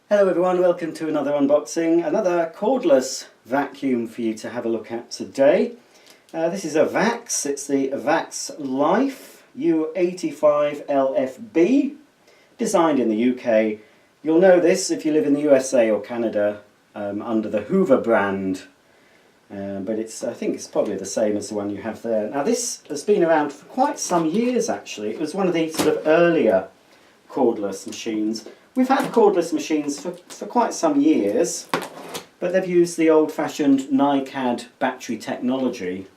Hello everyone, welcome to another unboxing, another cordless vacuum for you to have a look at today. This is a Vax, it's the Vax Life U85LFB, designed in the UK. You'll know this if you live in the USA or Canada under the Hoover brand, but I think it's probably the same as the one you have there. Now this has been around for quite some years actually. It was one of the sort of earlier cordless machines. We've had cordless machines for quite some years, but they've used the old-fashioned NiCad battery technology.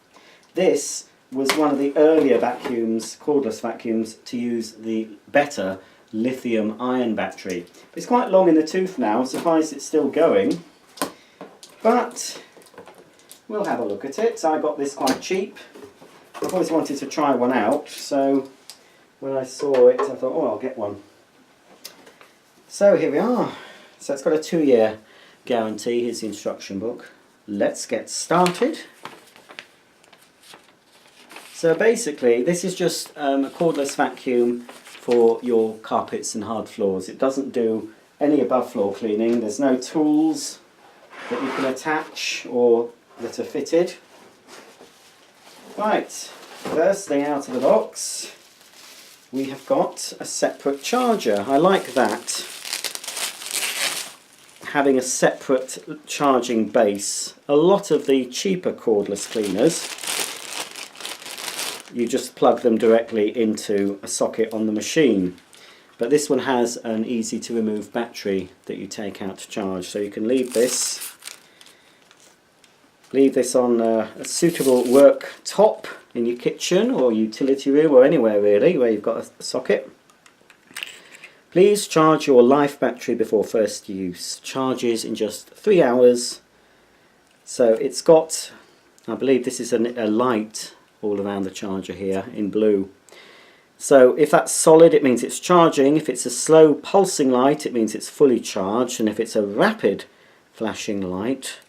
This was one of the earlier vacuums, cordless vacuums, to use the better lithium-ion battery. It's quite long in the tooth now, I'm surprised it's still going, but we'll have a look at it. I got this quite cheap. I've always wanted to try one out, so when I saw it I thought, oh, I'll get one. So here we are. So it's got a 2-year guarantee. Here's the instruction book. Let's get started. So basically this is just a cordless vacuum for your carpets and hard floors. It doesn't do any above floor cleaning. There's no tools that you can attach or that are fitted. Right, first thing out of the box, we have got a separate charger. I like that. Having a separate charging base. A lot of the cheaper cordless cleaners, you just plug them directly into a socket on the machine, but this one has an easy to remove battery that you take out to charge, so you can leave this on a suitable work top in your kitchen or utility room or anywhere really where you've got a socket. Please charge your life battery before first use. Charges in just 3 hours. So it's got, I believe this is a light all around the charger here in blue. So if that's solid it means it's charging. If it's a slow pulsing light it means it's fully charged. And if it's a rapid flashing light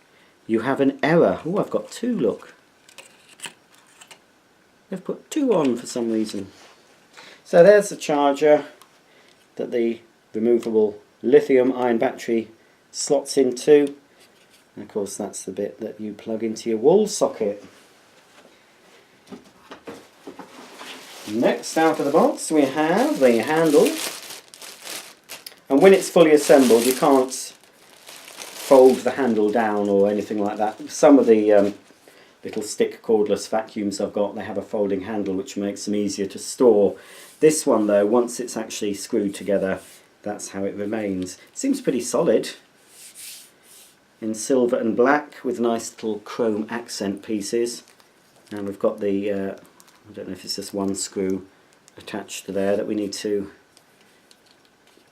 you have an error. Oh, I've got two, look. They've put two on for some reason. So there's the charger that the removable lithium-ion battery slots into, and of course that's the bit that you plug into your wall socket. Next out of the box we have the handle, and when it's fully assembled you can't fold the handle down or anything like that. Some of the little stick cordless vacuums I've got, they have a folding handle which makes them easier to store. This one though, once it's actually screwed together, that's how it remains. It seems pretty solid, in silver and black with nice little chrome accent pieces. And we've got the, I don't know if it's just one screw attached to there that we need to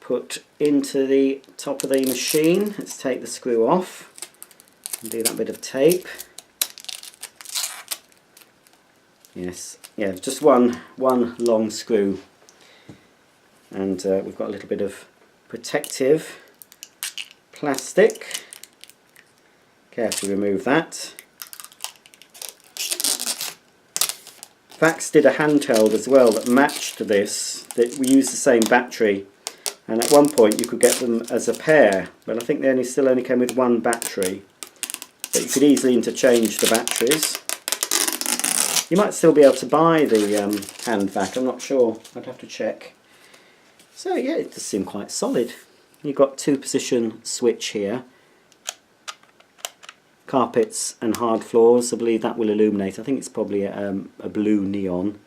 put into the top of the machine. Let's take the screw off and do that bit of tape. Yes, yeah, just one long screw, and we've got a little bit of protective plastic. Carefully remove that. Vax did a handheld as well that matched this, that we used the same battery, and at one point you could get them as a pair, but I think they still only came with one battery, but you could easily interchange the batteries. You might still be able to buy the hand vac, I'm not sure, I'd have to check. So yeah, it does seem quite solid. You've got 2-position switch here. Carpets and hard floors, I believe that will illuminate. I think it's probably a blue neon.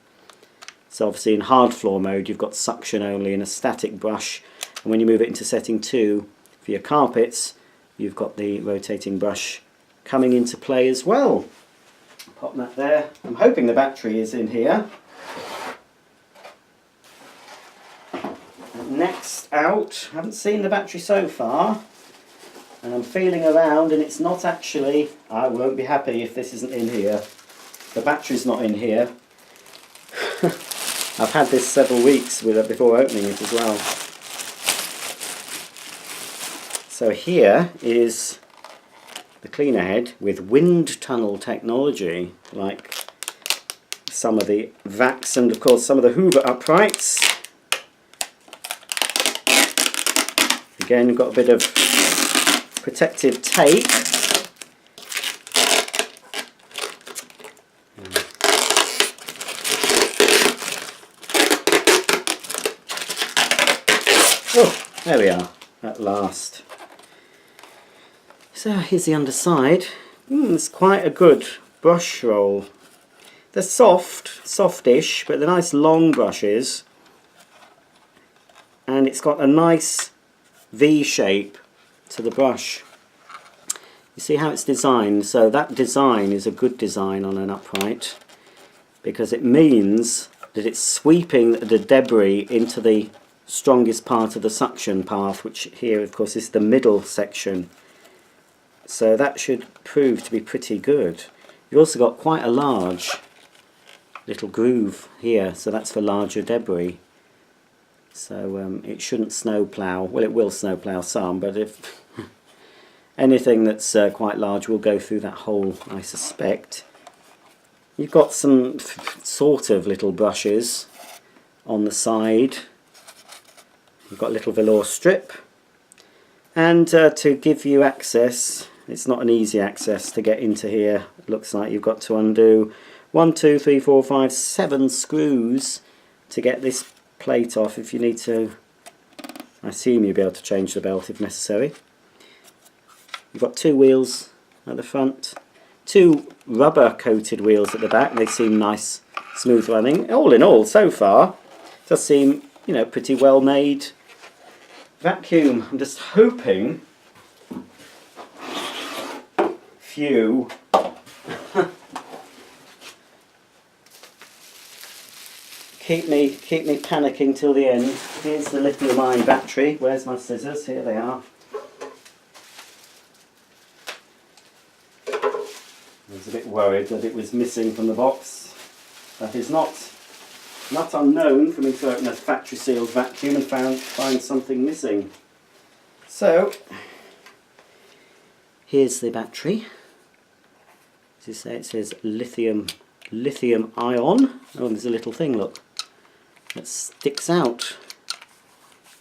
So obviously in hard floor mode you've got suction only and a static brush, and when you move it into setting 2 for your carpets you've got the rotating brush coming into play as well. Pop that there. I'm hoping the battery is in here. Next out, I haven't seen the battery so far, and I'm feeling around and it's not actually, I won't be happy if this isn't in here. The battery's not in here. I've had this several weeks with it before opening it as well. So here is the cleaner head with wind tunnel technology, like some of the Vax and of course some of the Hoover uprights. Again, you've got a bit of protective tape. Oh, there we are, at last. So here's the underside. It's quite a good brush roll. They're softish, but they're nice long brushes. And it's got a nice V shape to the brush. You see how it's designed? So that design is a good design on an upright, because it means that it's sweeping the debris into the strongest part of the suction path, which here of course is the middle section. So that should prove to be pretty good. You've also got quite a large little groove here, so that's for larger debris. So it shouldn't snowplow. Well, it will snowplow some, but if anything that's quite large will go through that hole, I suspect. You've got some sort of little brushes on the side. You've got a little velour strip, and to give you access, it's not an easy access to get into here. It looks like you've got to undo 1, 2, 3, 4, 5, 7 screws to get this plate off if you need to. I assume you'll be able to change the belt if necessary. You've got 2 wheels at the front, 2 rubber coated wheels at the back. They seem nice, smooth running. All in all, so far, it does seem, you know, pretty well made vacuum. I'm just hoping few keep me panicking till the end. Here's the lithium-ion battery. Where's my scissors? Here they are. I was a bit worried that it was missing from the box. That is not unknown for me to open a factory sealed vacuum and find something missing. So here's the battery. As you say, it says lithium ion. Oh, there's a little thing, look, that sticks out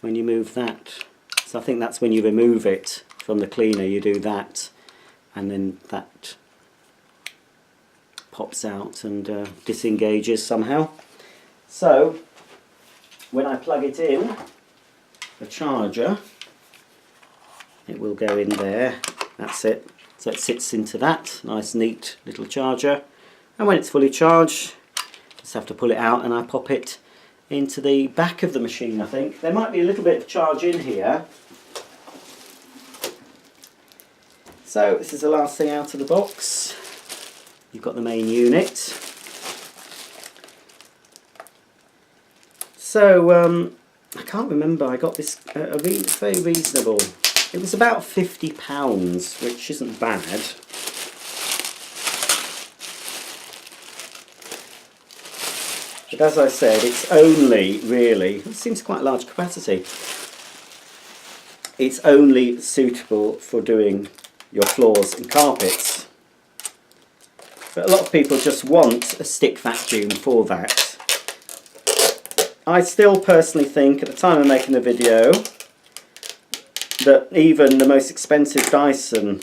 when you move that. So I think that's when you remove it from the cleaner, you do that, and then that pops out and disengages somehow. So when I plug it in, the charger, it will go in there. That's it. So it sits into that nice neat little charger, and when it's fully charged, just have to pull it out and I pop it into the back of the machine. I think there might be a little bit of charge in here. So this is the last thing out of the box. You've got the main unit. So I can't remember, I got this it's very reasonable. It was about £50, which isn't bad. But as I said, it's only really, it seems quite a large capacity. It's only suitable for doing your floors and carpets. But a lot of people just want a stick vacuum for that. I still personally think, at the time of making the video, that even the most expensive Dyson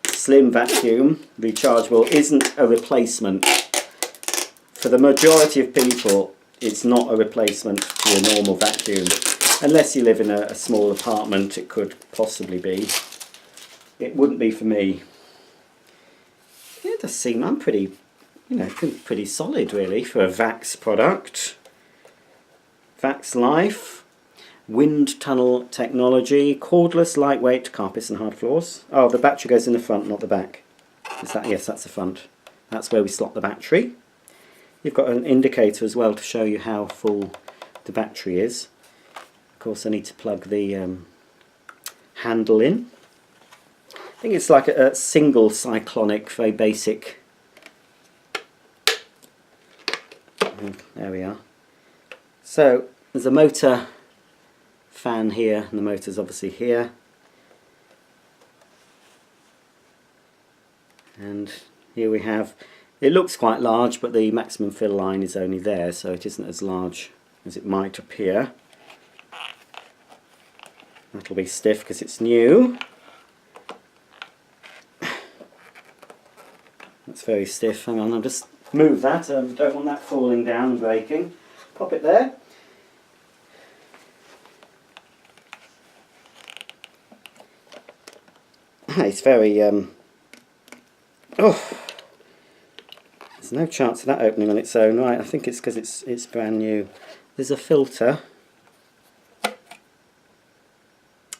slim vacuum, rechargeable, isn't a replacement. For the majority of people, it's not a replacement to a normal vacuum. Unless you live in a small apartment, it could possibly be. It wouldn't be for me. It does seem, I'm pretty, you know, pretty solid really for a Vax product. Vax Life. Wind tunnel technology, cordless, lightweight carpets and hard floors. Oh, the battery goes in the front, not the back. Is that? Yes, that's the front. That's where we slot the battery. You've got an indicator as well to show you how full the battery is. Of course, I need to plug the handle in. I think it's like a single cyclonic, very basic. There we are. So there's a motor fan here, and the motor's obviously here, and here we have, it looks quite large, but the maximum fill line is only there, so it isn't as large as it might appear. That'll be stiff because it's new. That's very stiff. Hang on, I'll just move that. Don't want that falling down and breaking. Pop it there. It's very oh, there's no chance of that opening on its own. Right, I think it's because it's brand new. There's a filter.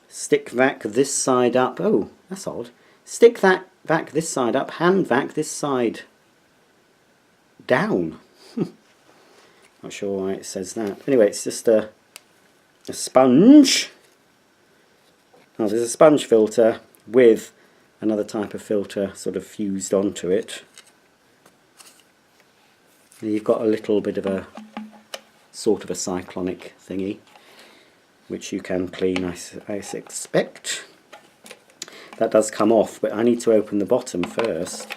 Stick vac this side up. Oh, that's odd. Stick that vac this side up, hand vac this side down. Not sure why it says that. Anyway, it's just a sponge. Oh, there's a sponge filter with another type of filter sort of fused onto it. And you've got a little bit of a sort of a cyclonic thingy, which you can clean, I expect. That does come off, but I need to open the bottom first.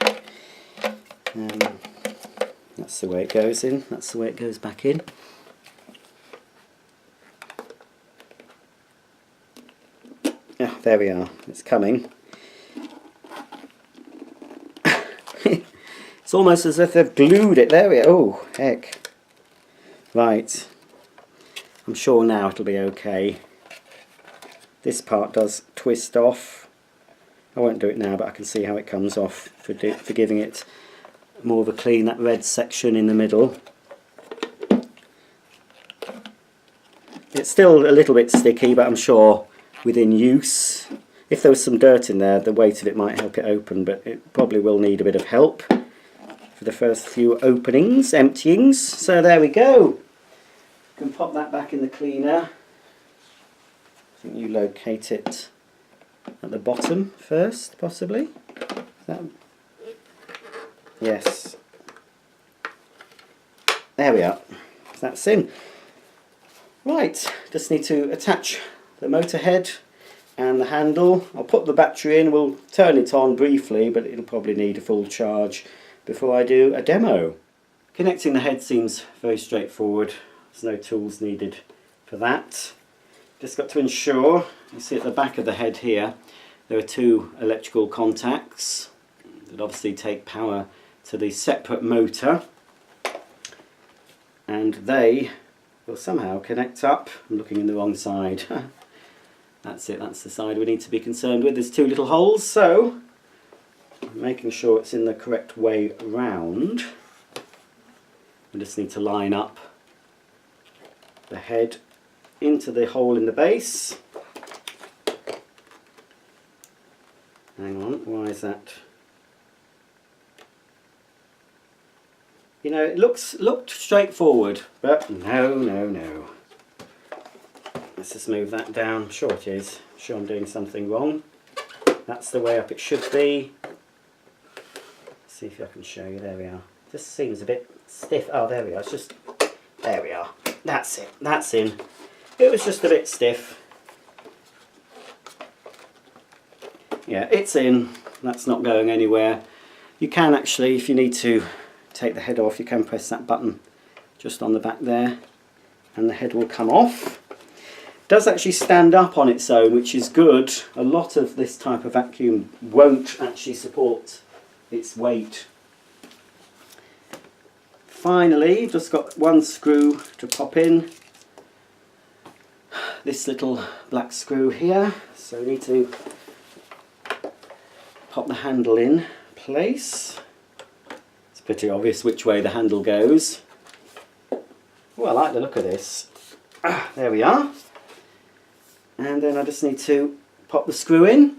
That's the way it goes in, that's the way it goes back in. Oh, there we are, it's coming. It's almost as if they've glued it, there we are, oh heck. Right, I'm sure now it'll be okay. This part does twist off. I won't do it now, but I can see how it comes off for giving it more of a clean, that red section in the middle. It's still a little bit sticky, but I'm sure within use, if there was some dirt in there, the weight of it might help it open, but it probably will need a bit of help for the first few openings, emptyings. So there we go. You can pop that back in the cleaner. I think you locate it at the bottom first, possibly. Yes. There we are. That's in. Right, just need to attach the motor head and the handle. I'll put the battery in, we'll turn it on briefly, but it'll probably need a full charge before I do a demo. Connecting the head seems very straightforward. There's no tools needed for that. Just got to ensure, you see at the back of the head here, there are two electrical contacts that obviously take power to the separate motor, and they will somehow connect up. I'm looking in the wrong side. That's it, that's the side we need to be concerned with. There's two little holes, so I'm making sure it's in the correct way round. I just need to line up the head into the hole in the base. Hang on, why is that? You know, it looked straightforward, but no. Let's just move that down. I'm sure it is. I'm sure I'm doing something wrong. That's the way up it should be. Let's see if I can show you. There we are. Just seems a bit stiff. Oh, there we are. It's just, there we are. That's it. That's in. It was just a bit stiff. Yeah, it's in. That's not going anywhere. You can actually, if you need to take the head off, you can press that button just on the back there and the head will come off. It does actually stand up on its own, which is good. A lot of this type of vacuum won't actually support its weight. Finally, just got one screw to pop in. This little black screw here. So we need to pop the handle in place. It's pretty obvious which way the handle goes. Oh, I like the look of this. There we are. And then I just need to pop the screw in.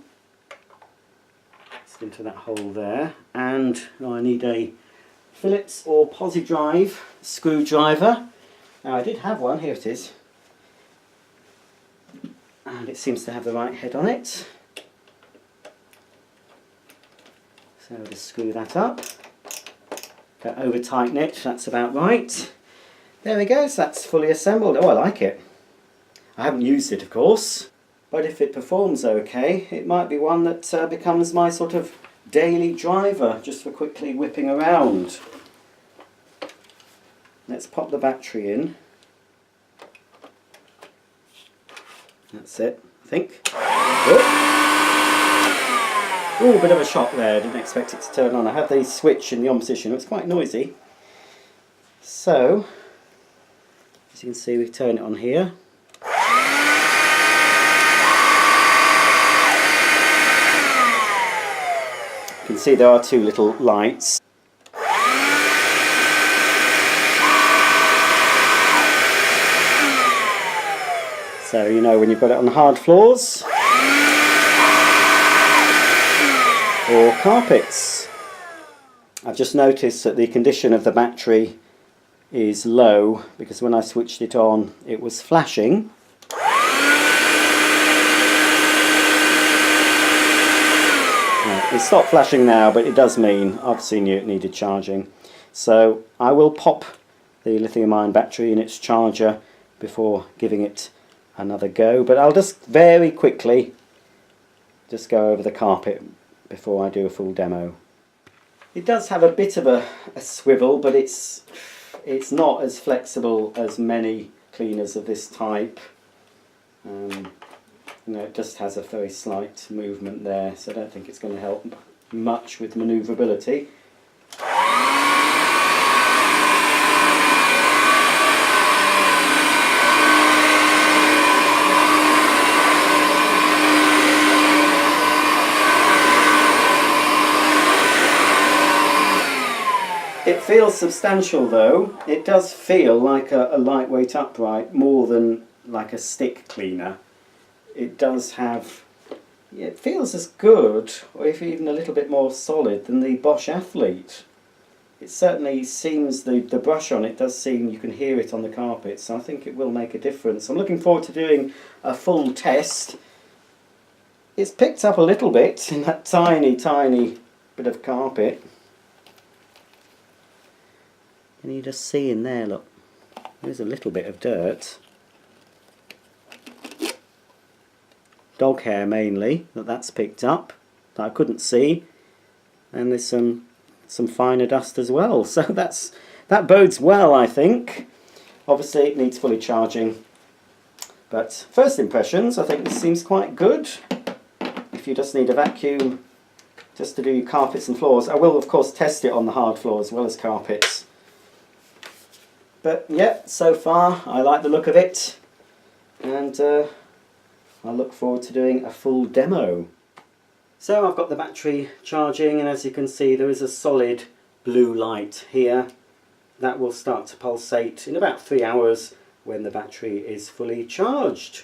Just into that hole there. And I need a Phillips or Posi-Drive screwdriver. Now I did have one, here it is. And it seems to have the right head on it. So I'll just screw that up. Don't over tighten it, that's about right. There we go, so that's fully assembled. Oh, I like it. I haven't used it, of course, but if it performs okay, it might be one that becomes my sort of daily driver, just for quickly whipping around. Let's pop the battery in. That's it. I think. Oh, a bit of a shock there, didn't expect it to turn on. I had the switch in the on position, it was quite noisy. So, as you can see, we turn it on here. You can see there are two little lights. So you know when you've got it on hard floors or carpets. I've just noticed that the condition of the battery is low because when I switched it on it was flashing. It stopped flashing now, but it does mean obviously it needed charging. So I will pop the lithium-ion battery in its charger before giving it another go, but I'll just very quickly just go over the carpet before I do a full demo. It does have a bit of a swivel, but it's not as flexible as many cleaners of this type. It just has a very slight movement there, so I don't think it's going to help much with manoeuvrability. It feels substantial though. It does feel like a lightweight upright more than like a stick cleaner. It does have, it feels as good, or if even a little bit more solid than the Bosch Athlete. It certainly seems, the brush on it does seem, you can hear it on the carpet, so I think it will make a difference. I'm looking forward to doing a full test. It's picked up a little bit in that tiny bit of carpet. Can you just see in there, look, there's a little bit of dirt. Dog hair mainly, that's picked up, that I couldn't see. And there's some finer dust as well, so that bodes well, I think. Obviously it needs fully charging, but first impressions, I think this seems quite good. If you just need a vacuum just to do your carpets and floors, I will of course test it on the hard floor as well as carpets. But yeah, so far I like the look of it, and I look forward to doing a full demo. So I've got the battery charging, and as you can see there is a solid blue light here. That will start to pulsate in about 3 hours when the battery is fully charged.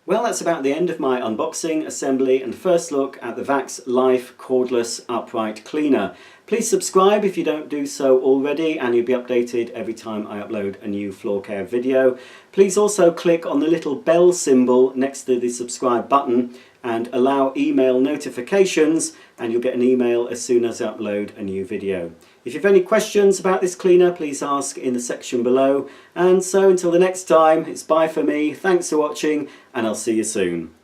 Well, that's about the end of my unboxing, assembly and first look at the Vax Life Cordless Upright Cleaner. Please subscribe if you don't do so already, and you'll be updated every time I upload a new floor care video. Please also click on the little bell symbol next to the subscribe button and allow email notifications, and you'll get an email as soon as I upload a new video. If you have any questions about this cleaner, please ask in the section below. And so until the next time, it's bye for me, thanks for watching, and I'll see you soon.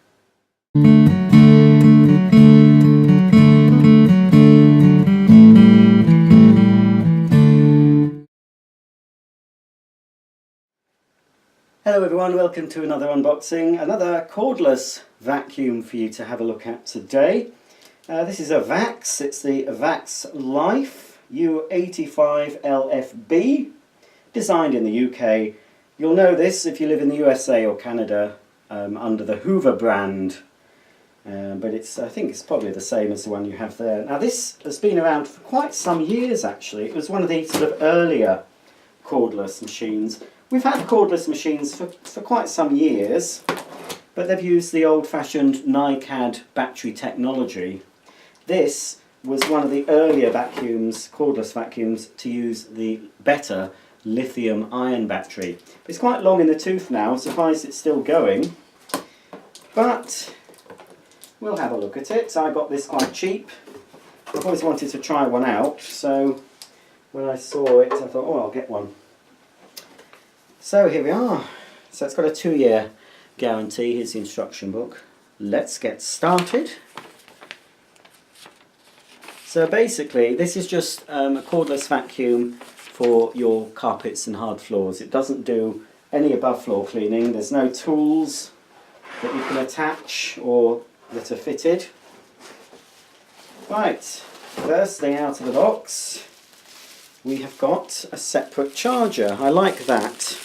Hello everyone, welcome to another unboxing, another cordless vacuum for you to have a look at today. This is a Vax, it's the Vax Life U85LFB, designed in the UK. You'll know this if you live in the USA or Canada under the Hoover brand, but I think it's probably the same as the one you have there. Now this has been around for quite some years actually. It was one of the sort of earlier cordless machines. We've had cordless machines for quite some years, but they've used the old-fashioned NiCad battery technology. This was one of the earlier vacuums, cordless vacuums, to use the better lithium-ion battery. It's quite long in the tooth now, I'm surprised it's still going, but we'll have a look at it. I got this quite cheap. I've always wanted to try one out, so when I saw it I thought, oh, I'll get one. So here we are. So it's got a 2-year guarantee. Here's the instruction book. Let's get started. So basically this is just a cordless vacuum for your carpets and hard floors. It doesn't do any above floor cleaning. There's no tools. that you can attach or that are fitted. Right, first thing out of the box, we have got a separate charger. I like that,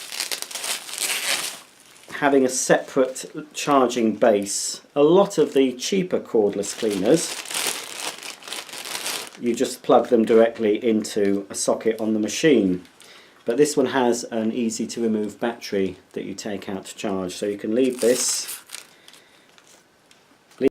having a separate charging base. A lot of the cheaper cordless cleaners, you just plug them directly into a socket on the machine. But this one has an easy to remove battery that you take out to charge. So you can leave this